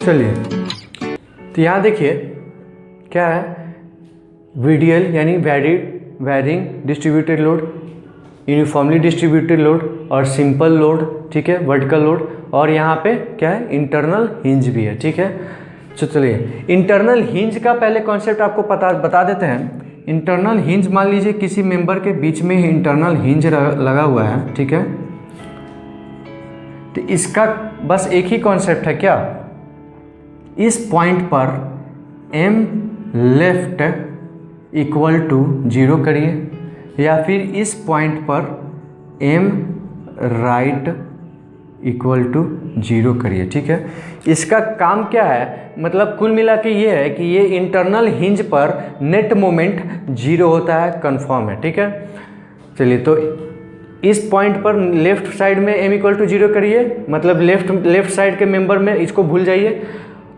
चलिए, तो यहाँ देखिए क्या है, VDL यानी varying distributed load, uniformly distributed load और सिंपल लोड, ठीक है, वर्टिकल लोड, और यहाँ पे क्या है, इंटरनल हिंज भी है, ठीक है। तो चलिए, इंटरनल हिंज का पहले कॉन्सेप्ट आपको बता देते हैं। इंटरनल हिंज, मान लीजिए किसी मेंबर के बीच में ही इंटरनल हिंज लगा हुआ है, ठीक है, तो इसका बस एक ही कॉन्सेप्ट है, क्या, इस पॉइंट पर m लेफ्ट इक्वल टू 0 करिए, या फिर इस पॉइंट पर m राइट इक्वल टू 0 करिए, ठीक है। इसका काम क्या है, मतलब कुल मिला के ये है कि ये इंटरनल हिंज पर नेट मोमेंट 0 होता है, कंफर्म है, ठीक है। चलिए, तो इस पॉइंट पर लेफ्ट साइड में m इक्वल टू 0 करिए, मतलब लेफ्ट साइड के मेंबर में इसको भूल जाइए,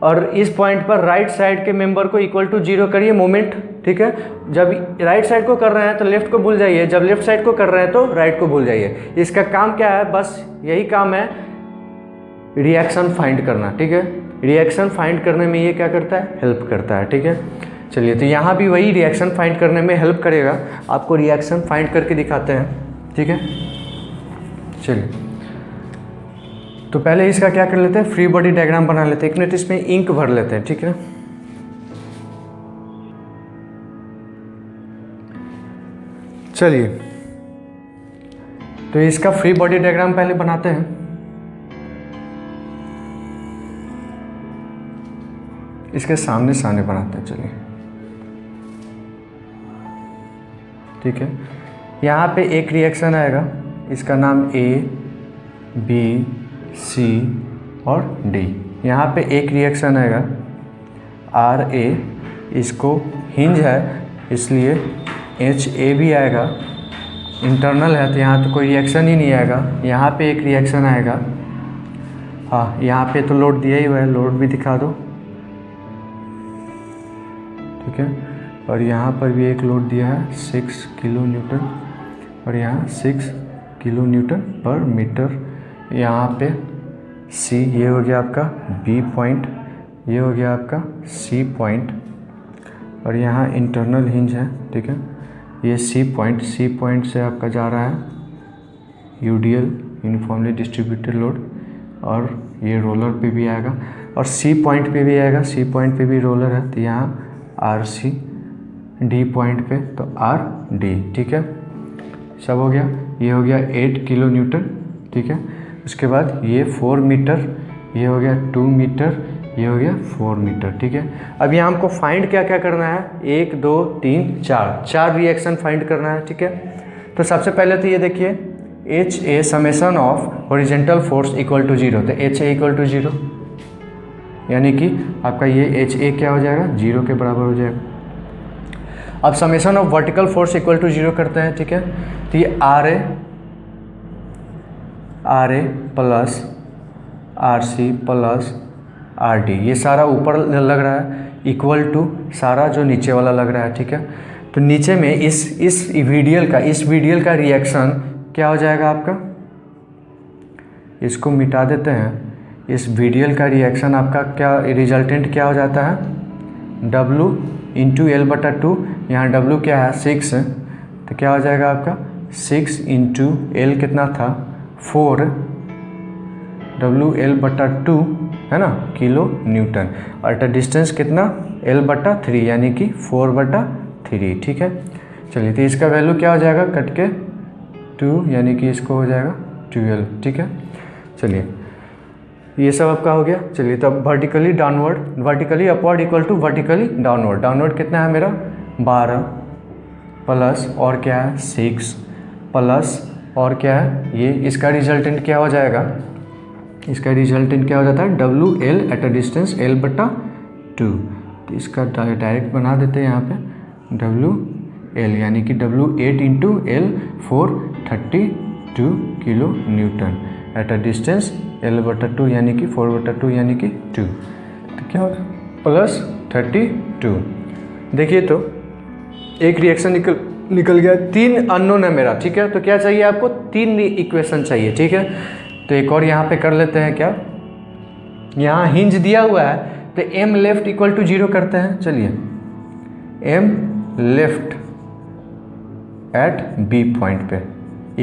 और इस पॉइंट पर राइट साइड के मेंबर को इक्वल टू 0 करिए मोमेंट, ठीक है। जब राइट साइड को कर रहे हैं तो लेफ्ट को भूल जाइए, जब लेफ्ट साइड को कर रहे हैं तो राइट को भूल जाइए। इसका काम क्या है, बस यही काम है, रिएक्शन फाइंड करना, ठीक है। रिएक्शन फाइंड करने में ये क्या करता है, हेल्प करता है, ठीक है। चलिए, तो यहाँ भी वही रिएक्शन फाइंड करने में हेल्प करेगा, आपको रिएक्शन फाइंड करके दिखाते हैं, ठीक है। चलिए, तो पहले इसका क्या कर लेते हैं, फ्री बॉडी डायग्राम बना लेते हैं। एक मिनट इसमें इंक भर लेते हैं, ठीक है। चलिए, तो इसका फ्री बॉडी डायग्राम पहले बनाते हैं। इसके सामने सामने बनाते हैं, चलिए, ठीक है। यहाँ पे एक रिएक्शन आएगा, इसका नाम A, B, C और D। यहाँ पे एक रिएक्शन आएगा RA, इसको हिंज है इसलिए HA भी आएगा, इंटरनल है तो यहाँ तो कोई रिएक्शन ही नहीं आएगा। यहाँ पे एक रिएक्शन आएगा, हाँ, यहाँ पे तो लोड दिया ही हुआ है, लोड भी दिखा दो, ठीक है। और यहाँ पर भी एक लोड दिया है 6 किलो न्यूटन, और यहाँ 6 किलो न्यूटन पर मीटर। यहाँ पे C, ये हो गया आपका B पॉइंट, ये हो गया आपका C पॉइंट, और यहाँ इंटरनल हिंज है, ठीक है। ये C पॉइंट से आपका जा रहा है UDL यूनिफॉर्मली डिस्ट्रीब्यूटेड लोड, और ये रोलर पे भी आएगा, और C पॉइंट पे भी आएगा, C पॉइंट पे भी रोलर है, तो यहाँ RC, D पॉइंट पे तो RD, ठीक है। सब हो गया, ये हो गया 8 किलो न्यूटन, ठीक है। उसके बाद ये 4 मीटर, ये हो गया 2 मीटर, ये हो गया 4 मीटर, ठीक है। अब यहाँ हमको फाइंड क्या क्या करना है, 1 2 3 4 रिएक्शन फाइंड करना है, ठीक है। तो सबसे पहले तो ये देखिए, HA summation of horizontal force equal to 0, तो HA इक्वल टू 0, यानी कि आपका ये HA क्या हो जाएगा, 0 के बराबर हो जाएगा। अब summation of vertical force equal to 0 करते हैं, ठीक है। तो ये RA plus RC plus RD, ये सारा ऊपर लग रहा है, इक्वल टू सारा जो नीचे वाला लग रहा है, ठीक है। तो नीचे में इस VDL का रिएक्शन क्या हो जाएगा आपका, इसको मिटा देते हैं। इस VDL का रिएक्शन आपका क्या रिजल्टेंट क्या हो जाता है, W इंटू L/2, यहाँ W क्या है 6, तो क्या हो जाएगा आपका 6 इंटू L कितना था 4, WL/2 है ना, किलो न्यूटन, और एट डिस्टेंस कितना L/3 यानी कि 4/3, ठीक है। चलिए, तो इसका वैल्यू क्या हो जाएगा, कट के 2, यानी कि इसको हो जाएगा 12, ठीक है। चलिए, ये सब आपका हो गया। चलिए, तो अब vertically upward equal to vertically downward कितना है मेरा 12 प्लस और क्या है 6 प्लस और क्या है ये, इसका रिजल्टेंट क्या हो जाएगा, इसका रिजल्टेंट क्या हो जाता है WL at a distance L/2, तो इसका डायरेक्ट बना देते हैं यहाँ पे WL, यानी कि W8 into L 432 kilo Newton at a distance L/2, यानी कि 4/2 यानी कि 2, तो क्या होगा प्लस 32। देखिए, तो एक रिएक्शन निकल गया। 3 अननोन है मेरा, ठीक है। तो क्या चाहिए आपको, 3 इक्वेशन चाहिए, ठीक है। तो एक और यहाँ पे कर लेते हैं क्या, यहाँ हिंज दिया हुआ है तो m लेफ्ट इक्वल टू 0 करते हैं। चलिए m left at b point पे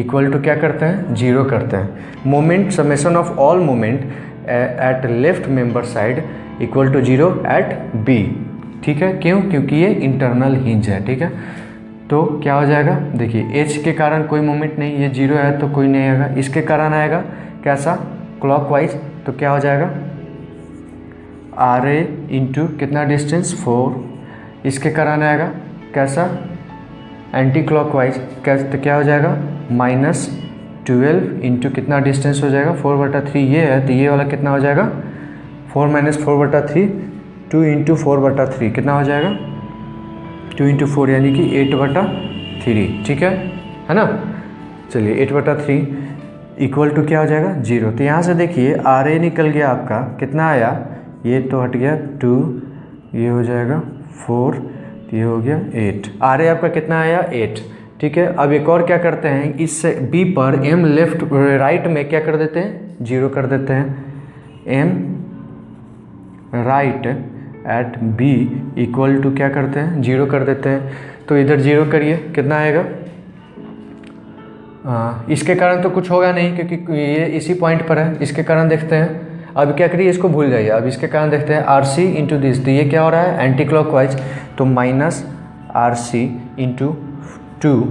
इक्वल टू क्या करते हैं, 0 करते हैं। Moment summation of all moment at left member side equal to 0 at b, ठीक है। क्यों, क्योंकि ये इंटरनल हिंज है, ठीक है। तो क्या हो जाएगा, देखिए h के कारण कोई मोमेंट नहीं, ये 0 है तो कोई नहीं आएगा। इसके कारण आएगा कैसा, क्लॉकवाइज, तो क्या हो जाएगा RA इंटू कितना डिस्टेंस 4। इसके कारण आएगा कैसा, एंटी क्लॉकवाइज, तो क्या हो जाएगा -12 इंटू कितना डिस्टेंस हो जाएगा 4/3, ये है तो ये वाला कितना हो जाएगा 4 - 4/3, 2 इंटू 4/3 कितना हो जाएगा 2 इंटू 4 यानी कि 8/3, ठीक है ना। चलिए 8/3 इक्वल टू क्या हो जाएगा 0। तो यहाँ से देखिए RA निकल गया आपका, कितना आया, ये तो हट गया 2, ये हो जाएगा 4, ये हो गया 8। RA आपका कितना आया 8, ठीक है। अब एक और क्या करते हैं, इस B पर m लेफ्ट राइट में क्या कर देते हैं 0 कर देते हैं। m right at B equal to क्या करते हैं 0 कर देते हैं। तो इधर 0 करिए, कितना आएगा, इसके कारण तो कुछ होगा नहीं क्योंकि ये इसी पॉइंट पर है। इसके कारण देखते हैं, अब क्या करिए इसको भूल जाइए। अब इसके कारण देखते हैं RC इंटू दिस, तो ये क्या हो रहा है एंटी क्लॉकवाइज, तो -RC इंटू 2,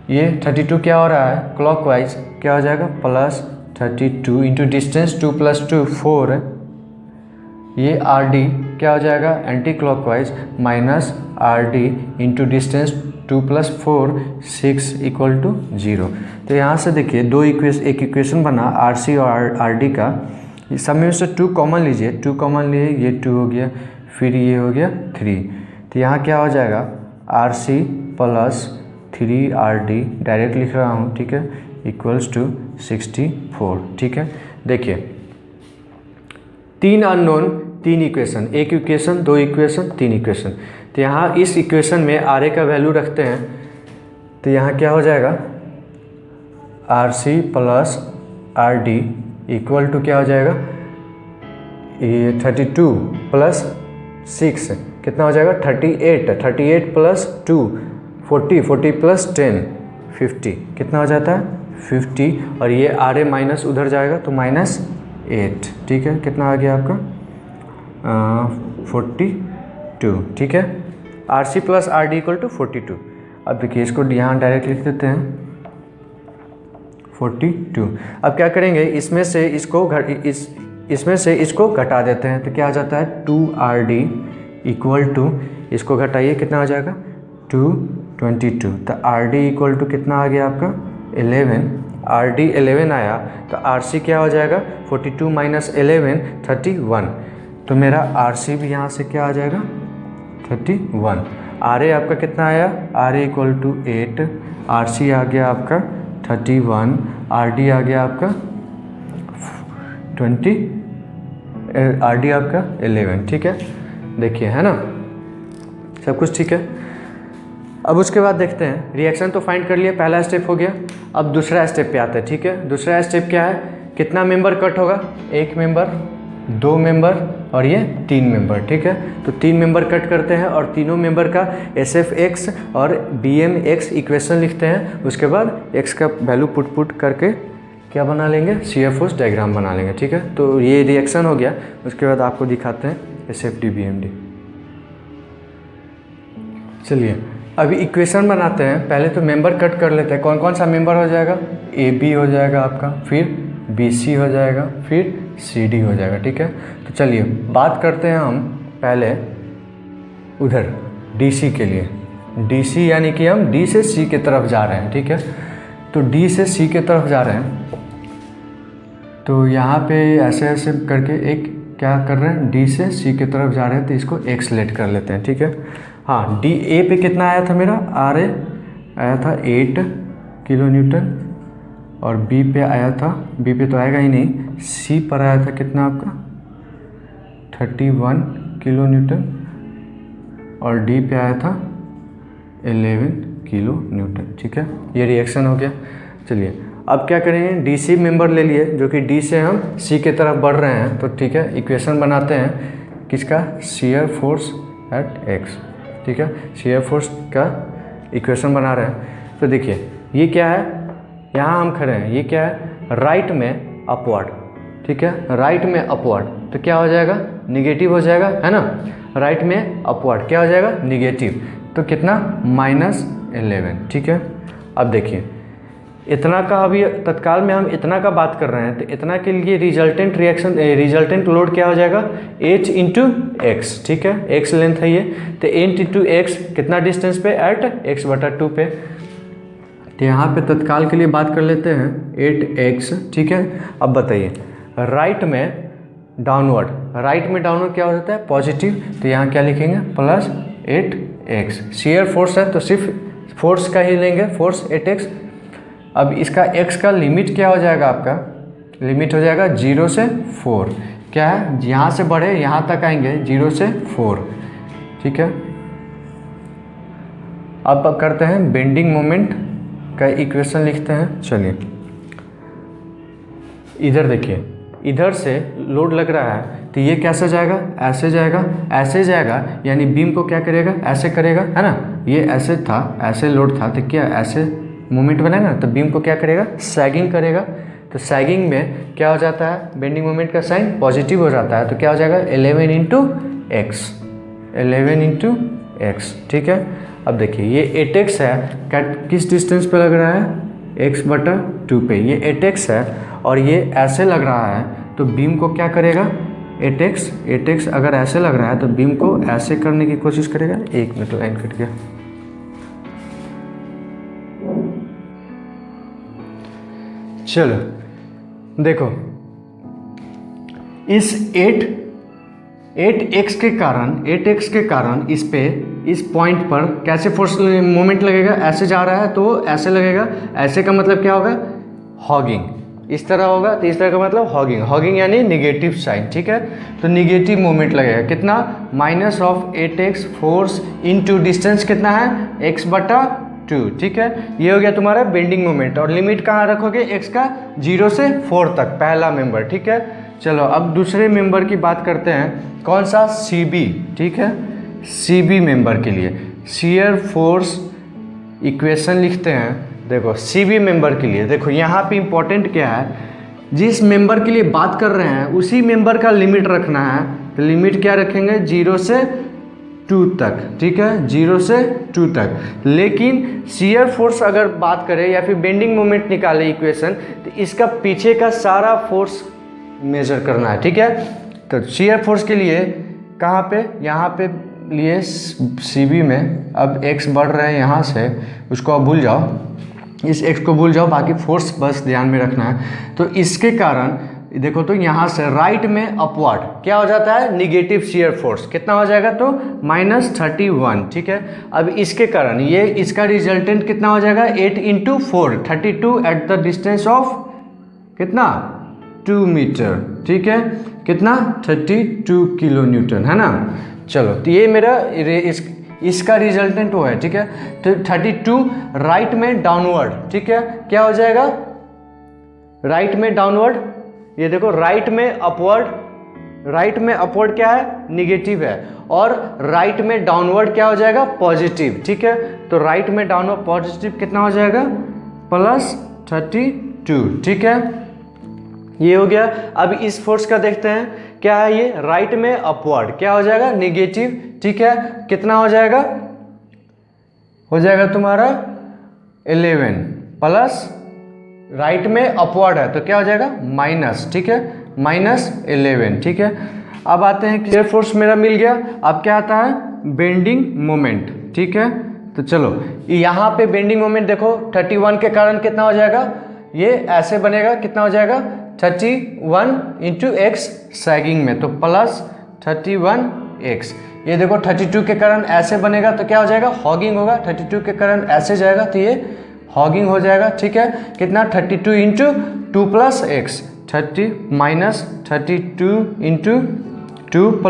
ये 32 क्या हो रहा है क्लॉकवाइज, क्या हो जाएगा +32 इंटू डिस्टेंस 2 + 2 4, ये RD क्या हो जाएगा anti clockwise -RD into distance 2 + 4 6 equal to 0। तो यहाँ से देखिए एक इक्वेशन बना RC और RD का, सब में से 2 कॉमन लीजिए, 2 कॉमन लिए, ये 2 हो गया, फिर ये हो गया 3। तो यहाँ क्या हो जाएगा RC + 3RD, डायरेक्ट लिख रहा हूँ, ठीक है, इक्वल्स टू 64, ठीक है। देखिए 3 अननोन 3 इक्वेशन, एक इक्वेशन 2 इक्वेशन 3 इक्वेशन। तो यहाँ इस इक्वेशन में RA का वैल्यू रखते हैं, तो यहाँ क्या हो जाएगा RC + RD इक्वल टू क्या हो जाएगा, ये 32 + 6 कितना हो जाएगा 38, 38 + 2 40, 40 + 10 50, कितना हो जाता है 50, और ये RA माइनस उधर जाएगा तो -8, ठीक है। कितना आ गया आपका 42, ठीक है। RC + RD equal to 42। अब देखिए इसको यहाँ डायरेक्ट लिख देते हैं 42। अब क्या करेंगे, इसमें से इसको घटा देते हैं, तो क्या आ जाता है 2RD इक्वल टू, इसको घटाइए कितना हो जाएगा 222। तो RD इक्वल टू कितना आ गया आपका 11, RD 11 आया, तो RC क्या हो जाएगा 42 - 11 31। तो मेरा RC भी यहाँ से क्या आ जाएगा 31। RA आपका कितना आया, RA इक्वल टू 8, RC आ गया आपका 31, RD आ गया आपका 20, RD आपका 11, ठीक है। देखिए है ना, सब कुछ ठीक है। अब उसके बाद देखते हैं, रिएक्शन तो फाइंड कर लिया, पहला स्टेप हो गया। अब दूसरा स्टेप पे आते हैं, ठीक है। दूसरा स्टेप क्या है, कितना मेंबर कट होगा, 1 मेंबर, 2 मेंबर और ये 3 मेंबर, ठीक है। तो 3 मेंबर कट करते हैं और तीनों मेंबर का SFX और BMX इक्वेशन लिखते हैं। उसके बाद x का वैल्यू पुट करके क्या बना लेंगे, शियर फोर्स डायग्राम बना लेंगे, ठीक है। तो ये रिएक्शन हो गया। उसके बाद आपको दिखाते हैं SFD BMD। चलिए अभी इक्वेशन बनाते हैं। पहले तो मेंबर कट कर लेते हैं। कौन कौन सा मेंबर हो जाएगा, AB हो जाएगा आपका, फिर BC हो जाएगा, फिर CD हो जाएगा, ठीक है। तो चलिए बात करते हैं हम पहले उधर DC के लिए। DC यानी कि हम D से C की तरफ जा रहे हैं, ठीक है। तो D से C की तरफ जा रहे हैं, तो यहाँ पे ऐसे ऐसे करके एक क्या कर रहे हैं, D से C की तरफ जा रहे हैं, तो इसको X लेट कर लेते हैं, ठीक है। हाँ, DA पे कितना आया था मेरा, RA आया था 8 किलो न्यूटन, और B पे आया था, B पे तो आएगा ही नहीं, C पर आया था कितना आपका 31 किलो न्यूटन, और D पे आया था 11 किलो न्यूटन। ठीक है, ये रिएक्शन हो गया। चलिए अब क्या करेंगे, डी सी मेंबर ले लिए जो कि डी से हम सी की तरफ बढ़ रहे हैं। तो ठीक है, इक्वेशन बनाते हैं किसका, शियर फोर्स एट एक्स। ठीक है, शियर फोर्स का इक्वेशन बना रहे हैं। तो देखिए ये क्या है, यहाँ हम खड़े हैं, ये क्या है, राइट में अपवर्ड। ठीक है, राइट में अपवर्ड, तो क्या हो जाएगा, निगेटिव हो जाएगा, है ना। राइट में अपवर्ड क्या हो जाएगा, निगेटिव, तो कितना, -11। ठीक है, अब देखिए इतना का, अभी तत्काल में हम इतना का बात कर रहे हैं, तो इतना के लिए रिजल्टेंट रिएक्शन, रिजल्टेंट लोड क्या हो जाएगा, h इंटू एक्स। ठीक है, x लेंथ है ये, तो h इंटू एक्स कितना डिस्टेंस पे, एट x/2 पे। तो यहाँ पे तत्काल के लिए बात कर लेते हैं 8x। ठीक है, अब बताइए राइट में डाउनवर्ड, राइट में डाउनवर्ड क्या हो जाता है, पॉजिटिव, तो यहाँ क्या लिखेंगे, +8x। शियर फोर्स है तो सिर्फ फोर्स का ही लेंगे, फोर्स 8x। अब इसका x का लिमिट क्या हो जाएगा, आपका लिमिट हो जाएगा 0 से 4। क्या है, यहाँ से बढ़े यहाँ तक आएंगे 0 से 4। ठीक है, अब करते हैं बेंडिंग मोमेंट का इक्वेशन लिखते हैं। चलिए इधर देखिए, इधर से लोड लग रहा है तो ये कैसे जाएगा, ऐसे जाएगा, ऐसे जाएगा, यानी बीम को क्या करेगा, ऐसे करेगा, है ना। ये ऐसे था, ऐसे लोड था, तो क्या ऐसे मोमेंट बनेगा ना, तो बीम को क्या करेगा, सैगिंग करेगा। तो सैगिंग में क्या हो जाता है, बेंडिंग मोमेंट का साइन पॉजिटिव हो जाता है, तो क्या हो जाएगा 11 इंटू एक्स, 11 इंटू एक्स। ठीक है, अब देखिए ये 8x है, किस डिस्टेंस पे लग रहा है, x/2 पे, ये 8x है और ये ऐसे लग रहा है, तो बीम को क्या करेगा, 8x अगर ऐसे लग रहा है तो बीम को ऐसे करने की कोशिश करेगा। 1 मिनट, लाइन कट गया। चलो देखो, इस 8x के कारण इस पे, इस पॉइंट पर कैसे फोर्स मोमेंट लगेगा, ऐसे जा रहा है तो ऐसे लगेगा। ऐसे का मतलब क्या होगा, हॉगिंग, इस तरह होगा तो इस तरह का मतलब हॉगिंग, हॉगिंग यानी निगेटिव साइन। ठीक है, तो निगेटिव मोमेंट लगेगा, कितना, -8x फोर्स इनटू डिस्टेंस कितना है, x/2। ठीक है, ये हो गया तुम्हारा बेंडिंग मोमेंट। और लिमिट कहाँ रखोगे, x का 0 से 4 तक, पहला मेंबर। ठीक है, चलो अब दूसरे मेंबर की बात करते हैं, कौन सा, CB। ठीक है, CB मेंबर के लिए शियर फोर्स इक्वेशन लिखते हैं। देखो CB मेंबर के लिए, देखो यहाँ पे इम्पोर्टेंट क्या है, जिस मेंबर के लिए बात कर रहे हैं उसी मेंबर का लिमिट रखना है। तो लिमिट क्या रखेंगे, 0 से 2 तक। ठीक है, 0 से 2 तक। लेकिन शियर फोर्स अगर बात करें या फिर बेंडिंग मोमेंट निकाले इक्वेशन, तो इसका पीछे का सारा फोर्स मेजर करना है। ठीक है, तो शियर फोर्स के लिए कहाँ पे, यहाँ पे लिए CB में। अब x बढ़ रहे हैं यहाँ से, उसको अब भूल जाओ, इस x को भूल जाओ, बाकी फोर्स बस ध्यान में रखना है। तो इसके कारण देखो, तो यहाँ से राइट में अपवर्ड क्या हो जाता है, निगेटिव शियर फोर्स, कितना हो जाएगा, तो -31। ठीक है, अब इसके कारण ये, इसका रिजल्टेंट कितना हो जाएगा, 8 into 4, 32 at the distance of कितना, 2 मीटर। ठीक है, कितना, 32 किलो न्यूटन, है ना। चलो तो ये मेरा इसका रिजल्टेंट वो है। ठीक है, तो 32 राइट में डाउनवर्ड। ठीक है, क्या हो जाएगा, राइट में डाउनवर्ड, ये देखो राइट में अपवर्ड, राइट में अपवर्ड क्या है, निगेटिव है, और राइट में डाउनवर्ड क्या हो जाएगा, पॉजिटिव। ठीक है, तो राइट में डाउनवर्ड पॉजिटिव कितना हो जाएगा, +32। ठीक है, ये हो गया। अब इस फोर्स का देखते हैं, क्या है ये, राइट में अपवर्ड क्या हो जाएगा, निगेटिव। ठीक है, कितना हो जाएगा, हो जाएगा तुम्हारा 11 प्लस, राइट में अपवर्ड है तो क्या हो जाएगा, माइनस। ठीक है, -11। ठीक है, अब आते हैं, शियर फोर्स मेरा मिल गया। अब क्या आता है, बेंडिंग मोमेंट। ठीक है, तो चलो यहाँ पे बेंडिंग मोमेंट देखो, 31 के कारण कितना हो जाएगा, ये ऐसे बनेगा, कितना हो जाएगा, 31 इंटू एक्स सैगिंग में, तो +31x। ये देखो 32 के कारण ऐसे बनेगा तो क्या हो जाएगा, हॉगिंग होगा। 32 के कारण ऐसे जाएगा तो ये हॉगिंग हो जाएगा। ठीक है, कितना, 32 इंटू 2 + x, 32 इंटू 2 +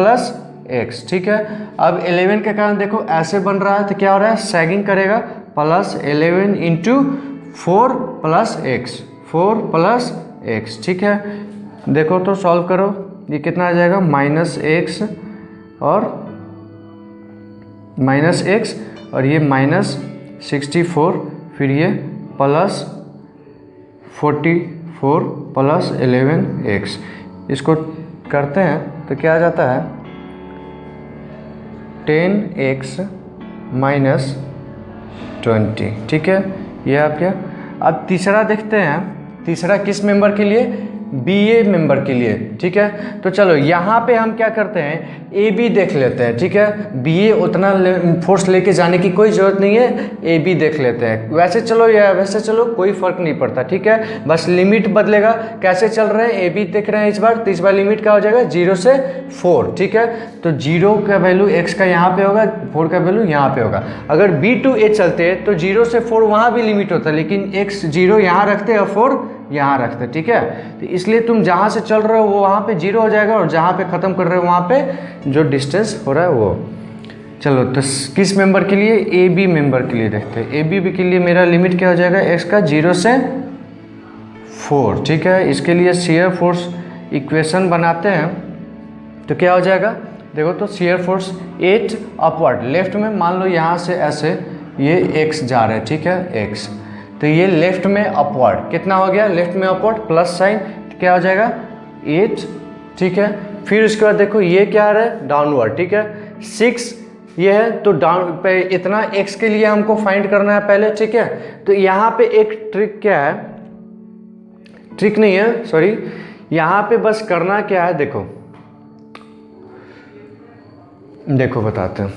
x। ठीक है, अब 11 के कारण देखो ऐसे बन रहा है तो क्या हो रहा है, सैगिंग करेगा plus 11 into 4 plus x, 4 plus x, ठीक है। देखो तो सॉल्व करो, ये कितना आ जाएगा, माइनस एक्स और ये माइनस 64, फिर ये प्लस 44 प्लस 11 एक्स। इसको करते हैं तो क्या आ जाता है, 10x माइनस 20, ठीक है। ये आप क्या, अब तीसरा देखते हैं, तीसरा किस मेंबर के लिए, BA मेंबर के लिए, ठीक है। तो चलो यहाँ पे हम क्या करते हैं, AB देख लेते हैं, ठीक है। BA उतना फोर्स लेके जाने की कोई ज़रूरत नहीं है, AB देख लेते हैं। वैसे चलो या वैसे चलो कोई फ़र्क नहीं पड़ता, ठीक है। बस लिमिट बदलेगा, कैसे चल रहे हैं, AB देख रहे हैं इस बार, तो इस बार लिमिट क्या हो जाएगा, 0 से 4, ठीक है। तो 0 का वैल्यू x का यहाँ पे होगा, 4 का वैल्यू यहाँ पे होगा। अगर B to A चलते हैं तो 0 से 4 वहाँ भी लिमिट होता है, लेकिन x 0 यहाँ रखते हैं, 4 यहाँ रखते, ठीक है। तो इसलिए तुम जहाँ से चल रहे हो वो वहाँ पे 0 हो जाएगा, और जहाँ पे ख़त्म कर रहे हो वहाँ पे जो डिस्टेंस हो रहा है वो। चलो तो किस मेंबर के लिए, AB मेंबर के लिए देखते हैं। AB के लिए मेरा लिमिट क्या हो जाएगा, x का 0 से 4, ठीक है। इसके लिए शियर फोर्स इक्वेशन बनाते हैं, तो क्या हो जाएगा, देखो तो शियर फोर्स 8 अपवर्ड, लेफ्ट में मान लो यहाँ से ऐसे ये x जा रहा है, ठीक है, x, तो ये लेफ्ट में अपवर्ड कितना हो गया, लेफ्ट में अपवर्ड प्लस साइन, क्या हो जाएगा 8, ठीक है। फिर उसके बाद देखो ये क्या आ रहा है, डाउनवर्ड, ठीक है, 6 ये है, तो डाउन पे इतना x के लिए हमको फाइंड करना है पहले, ठीक है। तो यहाँ पे एक ट्रिक क्या है, ट्रिक नहीं है सॉरी, यहाँ पे बस करना क्या है, देखो देखो बताते हैं।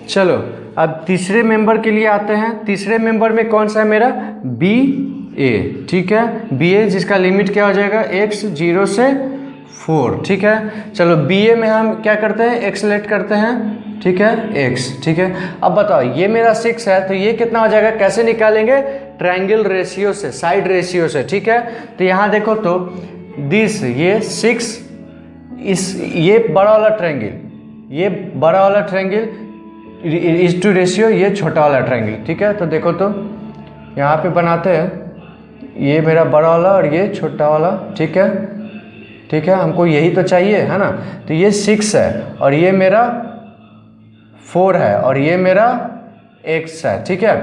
चलो अब तीसरे मेंबर के लिए आते हैं। तीसरे मेंबर में कौन सा है मेरा, BA, ठीक है, BA जिसका लिमिट क्या हो जाएगा, x 0 से 4, ठीक है। चलो BA में हम क्या करते हैं, एक्सलेट करते हैं, ठीक है, x, ठीक है। अब बताओ ये मेरा 6 है, तो ये कितना हो जाएगा, कैसे निकालेंगे, ट्रायंगल रेशियो से, साइड रेशियो से, ठीक है। तो यहाँ देखो तो दिस, ये 6, ये बड़ा वाला ट्रायंगल, ये बड़ा वाला ट्रायंगल इज टू रेशियो, ये छोटा वाला ट्रायंगल, ठीक है। तो देखो तो यहाँ पे बनाते हैं, ये मेरा बड़ा वाला और ये छोटा वाला, ठीक है, ठीक है, हमको यही तो चाहिए है ना। तो ये 6 है और ये मेरा 4 है और ये मेरा x है, ठीक है।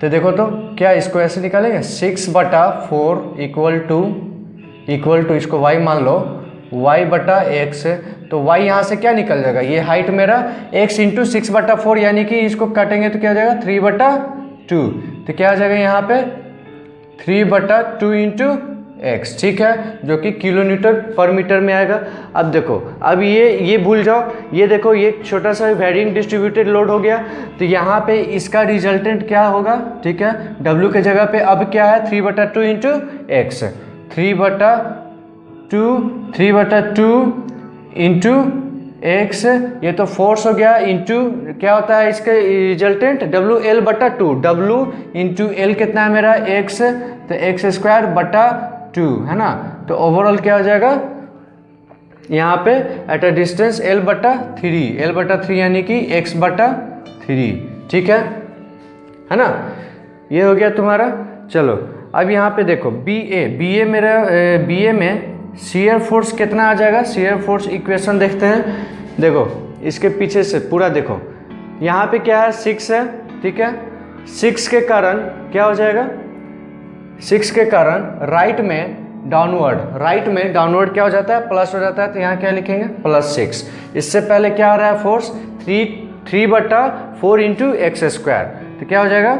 तो देखो तो क्या इसको ऐसे निकालेंगे, 6/4 इक्वल टू इसको y मान लो, y/x, तो y यहाँ से क्या निकल जाएगा, ये हाइट मेरा x इंटू 6/4, यानी कि इसको काटेंगे तो क्या हो जाएगा 3/2, तो क्या आ जाएगा यहाँ पे 3/2 इंटू x, ठीक है, जो कि किलो न्यूटन पर मीटर में आएगा। अब देखो, अब ये भूल जाओ, ये देखो ये छोटा सा वेरिंग डिस्ट्रीब्यूटेड लोड हो गया, तो यहाँ पे इसका रिजल्टेंट क्या होगा, ठीक है, W के जगह पे अब क्या है 3/2 इंटू x, 3/2 इंटू x, ये तो फोर्स हो गया, इंटू क्या होता है इसका resultant WL/2, W into L कितना है मेरा x, तो x²/2 है ना। तो ओवरऑल क्या हो जाएगा यहाँ पे एट अ डिस्टेंस L/3 यानी कि x/3, ठीक है ना, ये हो गया तुम्हारा। चलो अब यहाँ पे देखो BA मेरा BA में शियर फोर्स कितना आ जाएगा, शियर फोर्स इक्वेशन देखते हैं। देखो इसके पीछे से पूरा देखो, यहाँ पे क्या है 6 है, ठीक है, 6 के कारण क्या हो जाएगा, 6 के कारण राइट में डाउनवर्ड क्या हो जाता है, प्लस हो जाता है, तो यहाँ क्या लिखेंगे +6। इससे पहले क्या आ रहा है फोर्स 3/4 इंटू x², तो क्या हो जाएगा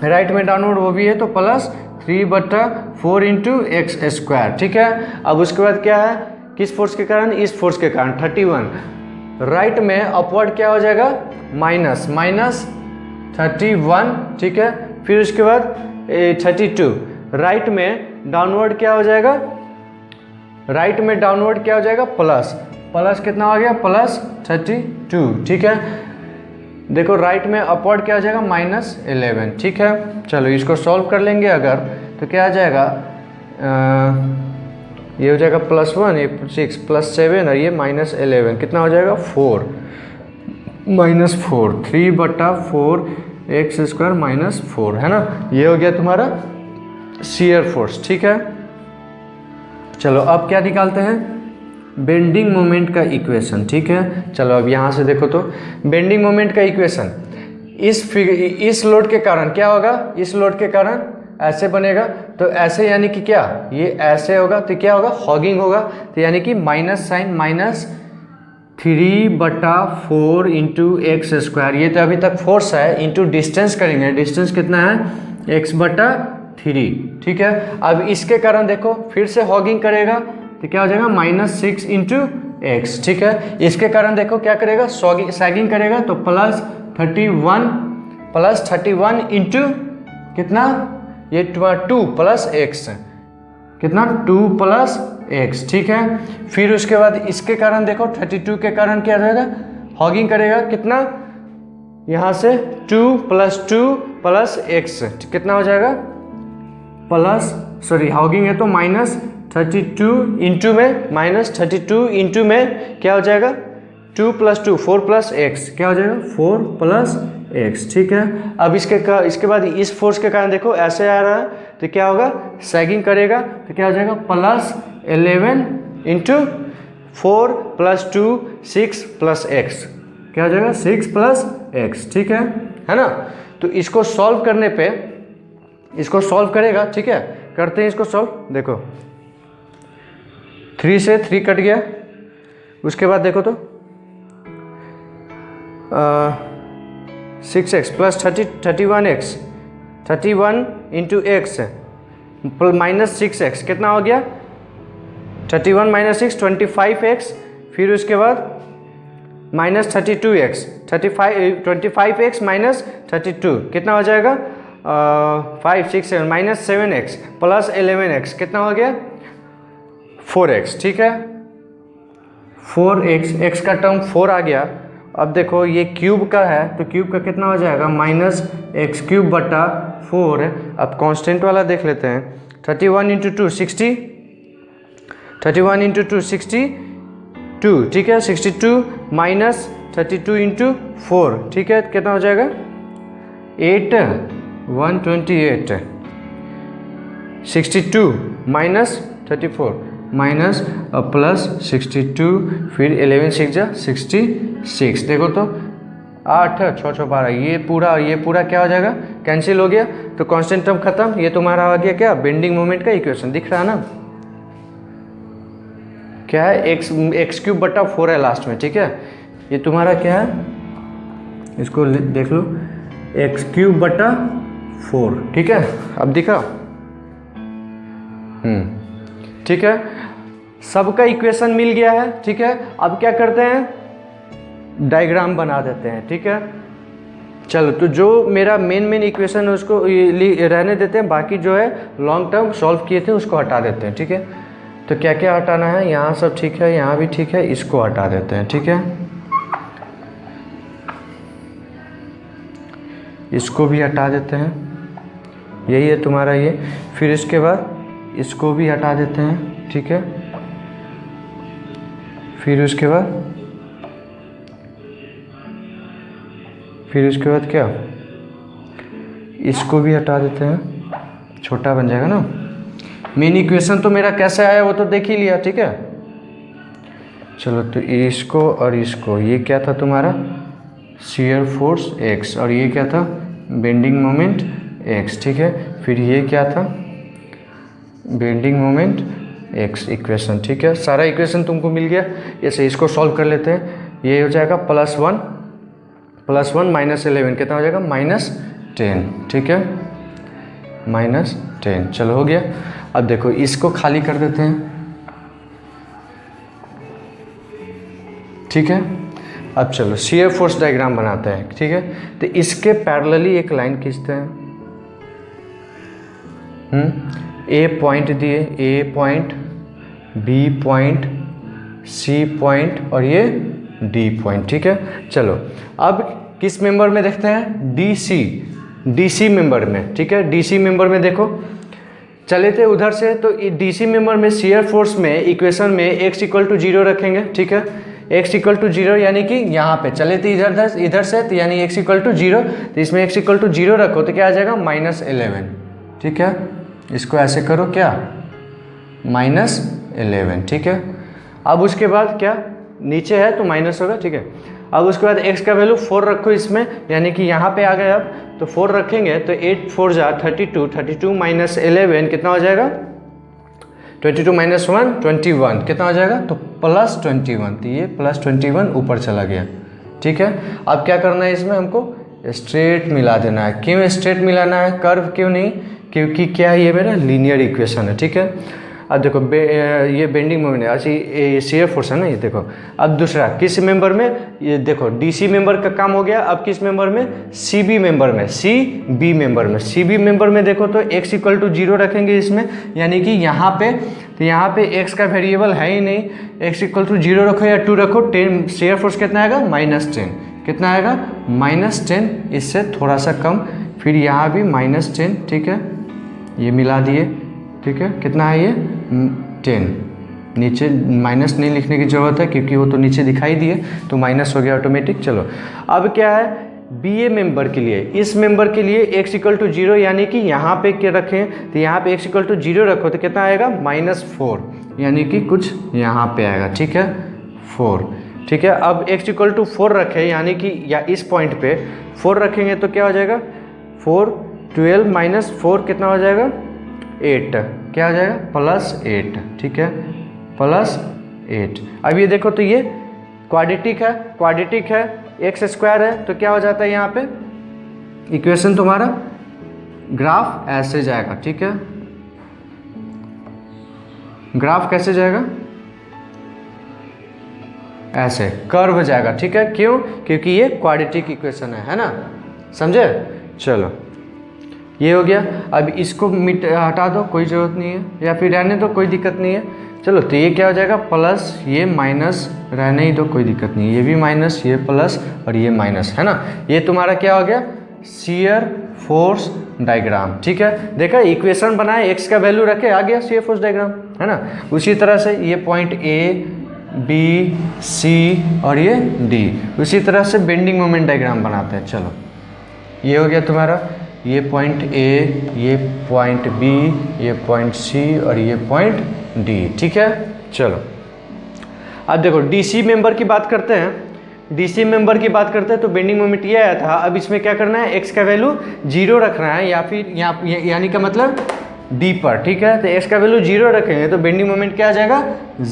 राइट में डाउनवर्ड वो भी है तो +3/4 इंटू x², ठीक है। अब उसके बाद क्या है, किस फोर्स के कारण, इस फोर्स के कारण 31, राइट में अपवर्ड क्या हो जाएगा -31, ठीक है। फिर उसके बाद 32, राइट में डाउनवर्ड क्या हो जाएगा, प्लस कितना हो गया +32, ठीक है। देखो राइट में अपवर्ड क्या हो जाएगा -11, ठीक है। चलो इसको सॉल्व कर लेंगे अगर, तो क्या आ जाएगा, ये हो जाएगा +1, ये 6 +7 और ये -11, कितना हो जाएगा 4, -4, 3/4 एक्स स्क्वायर -4 है ना, ये हो गया तुम्हारा शियर फोर्स। ठीक है, चलो अब क्या निकालते हैं, बेंडिंग मोमेंट का इक्वेशन। ठीक है, चलो अब यहाँ से देखो तो बेंडिंग मोमेंट का इक्वेशन इस लोड के कारण क्या होगा, इस लोड के कारण ऐसे बनेगा, तो ऐसे यानी कि क्या, ये ऐसे होगा तो क्या होगा, हॉगिंग होगा, तो यानी कि minus sign -3/4 into x square, ये तो अभी तक फोर्स है, इंटू डिस्टेंस करेंगे, डिस्टेंस कितना है x/3। ठीक है, अब इसके कारण देखो फिर से हॉगिंग करेगा तो क्या हो जाएगा -6 इंटू एक्स। ठीक है, इसके कारण देखो क्या करेगा, सैगिंग करेगा तो +31 इंटू कितना, ये 2 + x, कितना 2 + x। ठीक है, फिर उसके बाद इसके कारण देखो 32 के कारण क्या रहेगा, हॉगिंग करेगा कितना, यहाँ से 2 + 2 + x, कितना हो जाएगा हॉगिंग है तो -32 इंटू में -32 इंटू में क्या हो जाएगा 2 + 2 4 + x, क्या हो जाएगा 4 + x। ठीक है, अब इसके बाद इस फोर्स के कारण देखो ऐसे आ रहा है तो क्या होगा, सैगिंग करेगा तो क्या हो जाएगा +11 इंटू 4 + 2 6 + x, क्या हो जाएगा 6 + x। ठीक है ना, तो इसको सॉल्व करने पे इसको सॉल्व करेगा। ठीक है, करते हैं इसको सॉल्व, देखो 3 से 3 कट गया, उसके बाद देखो तो 6x + 31x 31 into x -6x, कितना हो गया 31 - 6 25x, फिर उसके बाद -32x 25x -32, कितना हो जाएगा 5 6 7 -7x + 11x, कितना हो गया 4x। ठीक है, 4x, x का टर्म 4 आ गया। अब देखो ये क्यूब का है तो क्यूब का कितना हो जाएगा -x³/4 है। अब कांस्टेंट वाला देख लेते हैं, 31 × 2 60, 31 × 2 62। ठीक है, 62 -32 × 4, ठीक है, कितना हो जाएगा 8 128, 62 -34 +62, फिर 11 6 जा 66, देखो तो 8 6 6 12, ये पूरा क्या हो जाएगा, कैंसिल हो गया, तो कांस्टेंट टर्म खत्म। ये तुम्हारा आ गया क्या, बेंडिंग मोमेंट का इक्वेशन, दिख रहा है ना, क्या है x³/4 है लास्ट में। ठीक है, ये तुम्हारा क्या है, इसको देख लो x³/4। ठीक है, अब दिखा, ठीक है, सबका इक्वेशन मिल गया है। ठीक है, अब क्या करते हैं, डायग्राम बना देते हैं। ठीक है, चलो, तो जो मेरा मेन इक्वेशन है उसको रहने देते हैं, बाकी जो है लॉन्ग टर्म सॉल्व किए थे उसको हटा देते हैं। ठीक है, तो क्या क्या हटाना है, यहाँ सब ठीक है, यहाँ भी ठीक है, इसको हटा देते हैं। ठीक है, इसको भी हटा देते हैं, यही है तुम्हारा ये, फिर इसके बाद इसको भी हटा देते हैं। ठीक है, फिर उसके बाद क्या, इसको भी हटा देते हैं, छोटा बन जाएगा ना। मेन इक्वेशन तो मेरा कैसे आया वो तो देख ही लिया। ठीक है, चलो, तो इसको और इसको, ये क्या था तुम्हारा शियर फोर्स x, और ये क्या था बेंडिंग मोमेंट x। ठीक है, फिर ये क्या था बेंडिंग मोमेंट x इक्वेशन। ठीक है, सारा इक्वेशन तुमको मिल गया। ऐसे इसको सॉल्व कर लेते हैं, ये हो जाएगा +1 -11, कितना हो जाएगा -10। ठीक है, -10, चलो हो गया। अब देखो इसको खाली कर देते हैं। ठीक है, अब चलो शियर फोर्स डायग्राम बनाते हैं। ठीक है, तो इसके पैरेलली एक लाइन खींचते हैं। ए पॉइंट दिए, A point, B point, C point और ये डी पॉइंट। ठीक है, चलो अब किस मेंबर में देखते हैं, डीसी मेंबर में। ठीक है, डीसी मेंबर में देखो, चले थे उधर से, तो डीसी मेंबर में शियर फोर्स में इक्वेशन में x = 0 रखेंगे। ठीक है, x इक्वल टू 0 यानी कि यहाँ पे चले थे इधर से, तो यानी x इक्वल टू 0, तो इसमें x इक्वल टू 0 रखो तो क्या आ जाएगा -11। ठीक है, इसको ऐसे करो क्या, -11। ठीक है, अब उसके बाद क्या, नीचे है तो माइनस होगा। ठीक है, अब उसके बाद x का वैल्यू 4 रखो इसमें, यानी कि यहाँ पे आ गए। अब तो 4 रखेंगे तो 8 4 जा 32, 32 माइनस 11 कितना हो जाएगा, 22 माइनस 1 21 कितना हो जाएगा, तो +21। तो ये +21 ऊपर चला गया। ठीक है, अब क्या करना है, इसमें हमको स्ट्रेट मिला देना है। क्यों स्ट्रेट मिलाना है, कर्व क्यों नहीं, क्योंकि क्या है, ये मेरा लीनियर इक्वेशन है। ठीक है, अब देखो ये बेंडिंग मोमेंट है, अच्छा ये शियर फोर्स है ना, ये देखो। अब दूसरा किस मेंबर में, ये देखो डीसी मेंबर का काम हो गया। अब किस मेंबर में, सीबी मेंबर में, सीबी मेंबर में। सीबी मेंबर में देखो तो x इक्वल टू 0 रखेंगे इसमें, यानी कि यहाँ पे, तो यहाँ पे x का वेरिएबल है ही नहीं, x इक्वल टू 0 रखो या 2 रखो। 10 शियर फोर्स कितना आएगा, -10। कितना आएगा, -10, इससे थोड़ा सा कम। फिर यहाँ भी -10। ठीक है, ये मिला दिए। ठीक है, कितना है ये, 10। नीचे माइनस नहीं लिखने की ज़रूरत है क्योंकि वो तो नीचे दिखाई दिए, तो माइनस हो गया ऑटोमेटिक। चलो अब क्या है, बी ए मेंबर के लिए, इस मेंबर के लिए x इक्वल टू 0, यानी कि यहाँ पे क्या रखें, तो यहाँ पे x इक्वल टू 0 रखो तो कितना आएगा, -4, यानी कि कुछ यहाँ पे आएगा। ठीक है, 4। ठीक है, अब x इक्वल टू 4 रखें, यानी कि या इस पॉइंट पे 4 रखेंगे तो क्या हो जाएगा, 4 12 माइनस 4 कितना हो जाएगा, 8। क्या हो जाएगा, +8। ठीक है, +8। अब ये देखो तो ये क्वाड्रेटिक है, क्वाड्रेटिक है, x² है, तो क्या हो जाता है यहाँ पे, इक्वेशन तुम्हारा ग्राफ ऐसे जाएगा। ठीक है, ग्राफ कैसे जाएगा, ऐसे कर्व जाएगा। ठीक है, क्यों, क्योंकि ये क्वाड्रेटिक इक्वेशन है ना, समझे। चलो ये हो गया। अब इसको हटा दो, कोई ज़रूरत नहीं है, या फिर रहने दो, कोई दिक्कत नहीं है। चलो तो ये क्या हो जाएगा, प्लस, ये माइनस, रहने ही दो, कोई दिक्कत नहीं है। ये भी माइनस, ये प्लस और ये माइनस, है ना। ये तुम्हारा क्या हो गया, शियर फोर्स डायग्राम। ठीक है, देखा इक्वेशन बनाए, एक्स का वैल्यू रखे, आ गया शियर फोर्स डायग्राम, है ना। उसी तरह से ये पॉइंट ए बी सी और ये डी, उसी तरह से बेंडिंग मोमेंट डायग्राम बनाते हैं। चलो ये हो गया तुम्हारा, ये पॉइंट ए, ये पॉइंट बी, ये पॉइंट सी और ये पॉइंट डी। ठीक है, चलो अब देखो डीसी मेंबर की बात करते हैं। डीसी मेंबर की बात करते हैं तो बेंडिंग मोमेंट ये आया था। अब इसमें क्या करना है, एक्स का वैल्यू 0 रखना है, या फिर यानी का मतलब डी पर। ठीक है, तो एक्स का वैल्यू 0 रखेंगे तो बेंडिंग मोमेंट क्या आ जाएगा,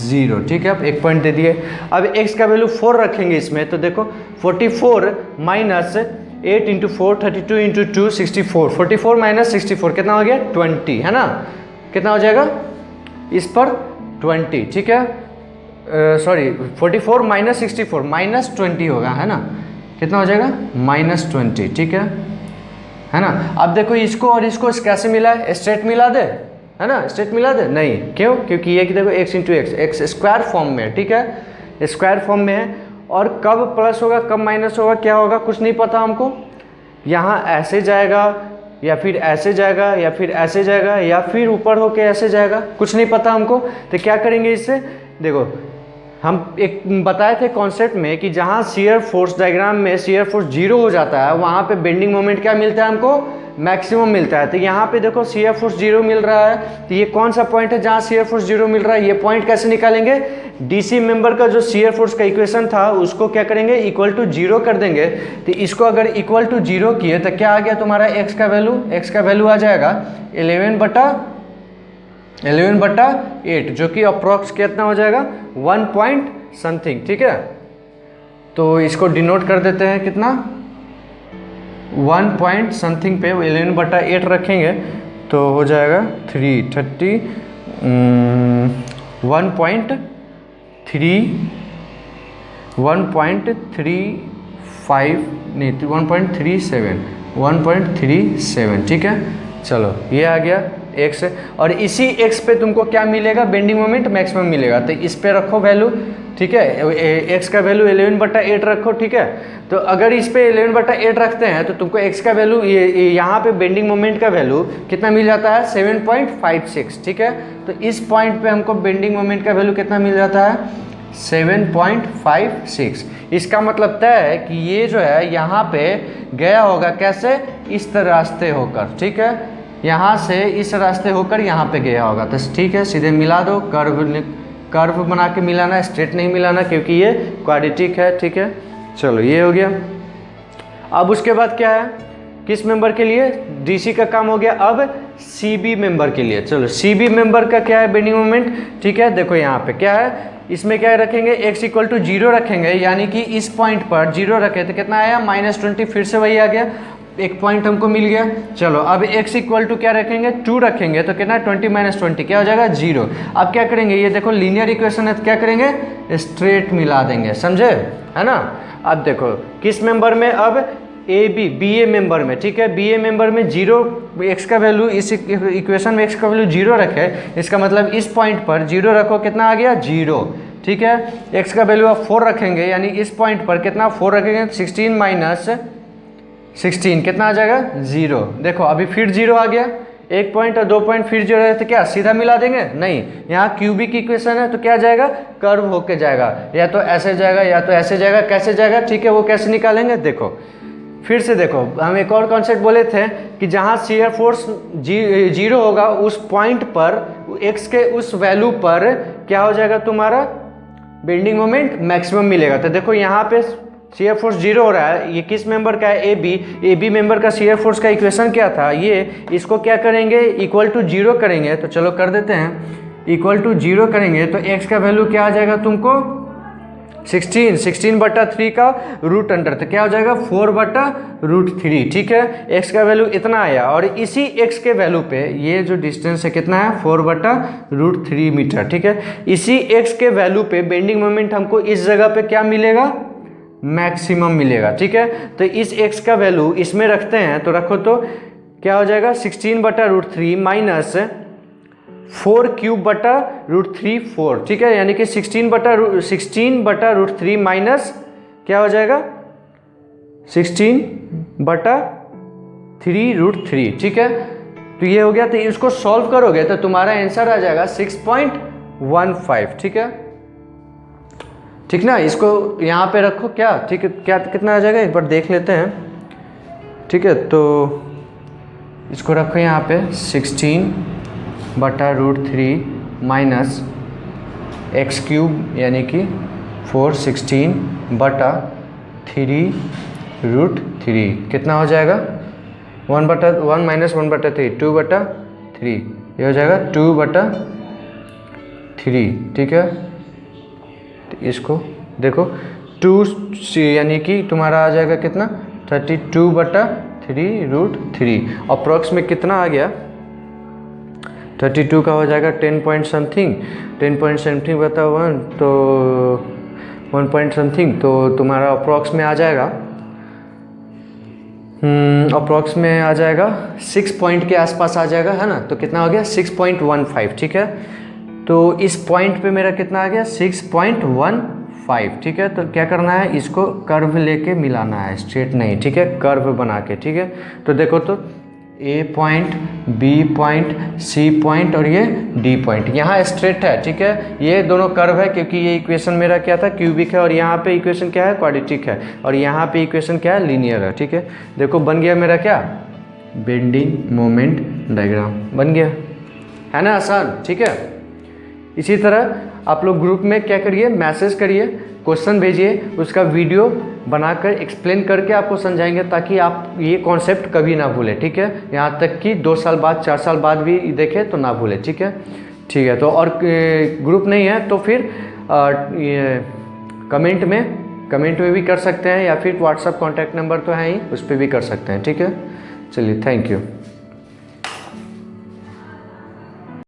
0। ठीक है, अब एक पॉइंट दे दिए। अब एक्स का वैल्यू 4 रखेंगे इसमें, तो देखो 44 माइनस 8 × 4 32 × 2 64, 44 माइनस 64 कितना हो गया, 20, है ना। कितना हो जाएगा इस पर, 20। ठीक है, सॉरी 44 माइनस 64 -20 होगा, है ना। कितना हो जाएगा, -20। ठीक है ना। अब देखो इसको और इसको कैसे मिला है, स्ट्रेट मिला दे, है ना, स्ट्रेट मिला दे, नहीं, क्यों, क्योंकि ये कि देखो x × x, x square form में है। ठीक है, स्क्वायर फॉर्म में है, और कब प्लस होगा कब माइनस होगा क्या होगा कुछ नहीं पता हमको। यहाँ ऐसे जाएगा या फिर ऐसे जाएगा या फिर ऐसे जाएगा या फिर ऊपर होके ऐसे जाएगा, कुछ नहीं पता हमको। तो क्या करेंगे इससे, देखो हम एक बताए थे कॉन्सेप्ट में कि जहाँ शियर फोर्स डायग्राम में शियर फोर्स 0 हो जाता है वहाँ पे बेंडिंग मोमेंट क्या मिलता है हमको, मैक्सिमम मिलता है। तो यहाँ पे देखो शियर फोर्स 0 मिल रहा है, तो ये कौन सा पॉइंट है जहाँ शियर फोर्स 0 मिल रहा है। ये पॉइंट कैसे निकालेंगे, डीसी मेंबर का जो शियर फोर्स का इक्वेशन था उसको क्या करेंगे, इक्वल टू 0 कर देंगे। तो इसको अगर इक्वल टू 0 किए तो क्या आ गया तुम्हारा, एक्स का वैल्यू आ जाएगा 11/8, जो कि अप्रॉक्स कितना हो जाएगा, 1 पॉइंट समथिंग। ठीक है, तो इसको डिनोट कर देते हैं कितना, 1 पॉइंट समथिंग पे 11/8 रखेंगे तो हो जाएगा 1.35 नहीं 1.37। ठीक है, चलो ये आ गया x, और इसी x पे तुमको क्या मिलेगा, बेंडिंग मोमेंट मैक्सिमम मिलेगा। तो इस पे रखो वैल्यू। ठीक है, x का वैल्यू 11/8 रखो। ठीक है, तो अगर इस पे 11/8 रखते हैं तो तुमको x का वैल्यू यहाँ पे बेंडिंग मोमेंट का वैल्यू कितना मिल जाता है, 7.56। ठीक है, तो इस पॉइंट पे हमको बेंडिंग मोमेंट का वैल्यू कितना मिल जाता है, 7.56। इसका मतलब तय है कि ये जो है यहाँ पे गया होगा कैसे, इस तरह रास्ते होकर, ठीक है, यहाँ से इस रास्ते होकर यहाँ पे गया होगा। तो ठीक है, सीधे मिला दो, कर्व बना के मिलाना, स्ट्रेट नहीं मिलाना क्योंकि ये क्वाड्रेटिक है, ठीक है। चलो ये हो गया। अब उसके बाद क्या है, किस मेंबर के लिए, डीसी का काम हो गया। अब सीबी मेंबर के लिए, चलो सीबी मेंबर का क्या है, बेंडिंग मोमेंट, ठीक है। देखो यहाँ पे क्या है, इसमें क्या रखेंगे, x इक्वल टू 0 रखेंगे, यानी कि इस पॉइंट पर 0 रखे तो कितना आया -20, फिर से वही आ गया, एक पॉइंट हमको मिल गया। चलो अब x इक्वल टू क्या रखेंगे, 2 रखेंगे तो कितना 20 - 20 क्या हो जाएगा 0। अब क्या करेंगे, ये देखो लीनियर इक्वेशन है तो क्या करेंगे, स्ट्रेट मिला देंगे, समझे, है ना। अब देखो किस मेंबर में, अब बी ए मेंबर में, ठीक है, बी ए मेंबर में 0 x का वैल्यू, इस इक्वेशन में x का वैल्यू 0 रखे, इसका मतलब इस पॉइंट पर 0 रखो, कितना आ गया 0, ठीक है। x का वैल्यू आप 4 रखेंगे, यानी इस पॉइंट पर कितना 4 रखेंगे, 16 - 16 कितना आ जाएगा 0। देखो अभी फिर 0 आ गया, एक पॉइंट और 2 पॉइंट फिर 0 है तो क्या सीधा मिला देंगे, नहीं, यहाँ क्यूबिक इक्वेशन है तो क्या जाएगा, कर्व होके जाएगा, या तो ऐसे जाएगा या तो ऐसे जाएगा, कैसे जाएगा, ठीक है, वो कैसे निकालेंगे, देखो फिर से देखो, हम एक और कॉन्सेप्ट बोले थे कि जहाँ शियर फोर्स 0 होगा उस पॉइंट पर, x के उस वैल्यू पर क्या हो जाएगा, तुम्हारा बेंडिंग मोमेंट मैक्सिमम मिलेगा। तो देखो यहाँ पे शियर फोर्स 0 हो रहा है, ये किस मेंबर का है, ए बी मेंबर का शियर फोर्स का इक्वेशन क्या था, ये इसको क्या करेंगे, इक्वल टू 0 करेंगे। तो चलो कर देते हैं, इक्वल टू 0 करेंगे तो x का वैल्यू क्या आ जाएगा तुमको 16/3 का रूट अंडर, तो क्या हो जाएगा 4/√3, ठीक है। x का वैल्यू इतना आया, और इसी x के वैल्यू पे ये जो डिस्टेंस है कितना है 4/√3 मीटर, ठीक है। इसी x के वैल्यू पे बेंडिंग मोमेंट हमको इस जगह पे क्या मिलेगा, मैक्सिमम मिलेगा, ठीक है। तो इस x का वैल्यू इसमें रखते हैं, तो रखो तो क्या हो जाएगा 16/√3 माइनस 4³/√3 4, ठीक है, यानी कि 16/√3 माइनस क्या हो जाएगा 16/√3, ठीक है। तो ये हो गया, तो इसको सॉल्व करोगे तो तुम्हारा आंसर आ जाएगा 6.15, ठीक है, ठीक ना। इसको यहाँ पे रखो, क्या ठीक है, क्या कितना आ जाएगा एक बार देख लेते हैं, ठीक है। तो इसको रखो यहाँ पे 16/√3 माइनस x³ यानी कि 416/3√3 कितना हो जाएगा 1/1 माइनस 1/3 2/3, ये हो जाएगा 2/3, ठीक है। तो इसको देखो 2 यानी कि तुम्हारा आ जाएगा कितना 32/3√3, अप्रॉक्स में कितना आ गया 32 का हो जाएगा 10 पॉइंट समथिंग बता 1 तो 1 पॉइंट समथिंग, तो तुम्हारा अप्रॉक्स में आ जाएगा 6 पॉइंट के आसपास आ जाएगा, है ना। तो कितना हो गया 6.15, ठीक है। तो इस पॉइंट पे मेरा कितना आ गया 6.15, ठीक है। तो क्या करना है, इसको कर्व लेके मिलाना है, स्ट्रेट नहीं, ठीक है, कर्व बना के, ठीक है। तो देखो तो A point, B point, C point और ये डी पॉइंट, यहाँ स्ट्रेट है, ठीक है। ये दोनों कर्व है क्योंकि ये इक्वेशन मेरा क्या था क्यूबिक है, और यहाँ पे इक्वेशन क्या है क्वाड्रेटिक है, और यहाँ पे इक्वेशन क्या है लीनियर है, ठीक है। देखो बन गया मेरा क्या बेंडिंग मोमेंट डायग्राम बन गया, है ना, आसान, ठीक है। इसी तरह आप लोग ग्रुप में क्या करिए, मैसेज करिए, क्वेश्चन भेजिए, उसका वीडियो बनाकर एक्सप्लेन करके आपको समझाएंगे ताकि आप ये कॉन्सेप्ट कभी ना भूलें, ठीक है। यहाँ तक कि 2 साल बाद 4 साल बाद भी देखें तो ना भूलें, ठीक है, ठीक है। तो और ग्रुप नहीं है तो फिर कमेंट में भी कर सकते हैं, या फिर व्हाट्सअप कॉन्टैक्ट नंबर तो है ही, उस पर भी कर सकते हैं, ठीक है। चलिए, थैंक यू।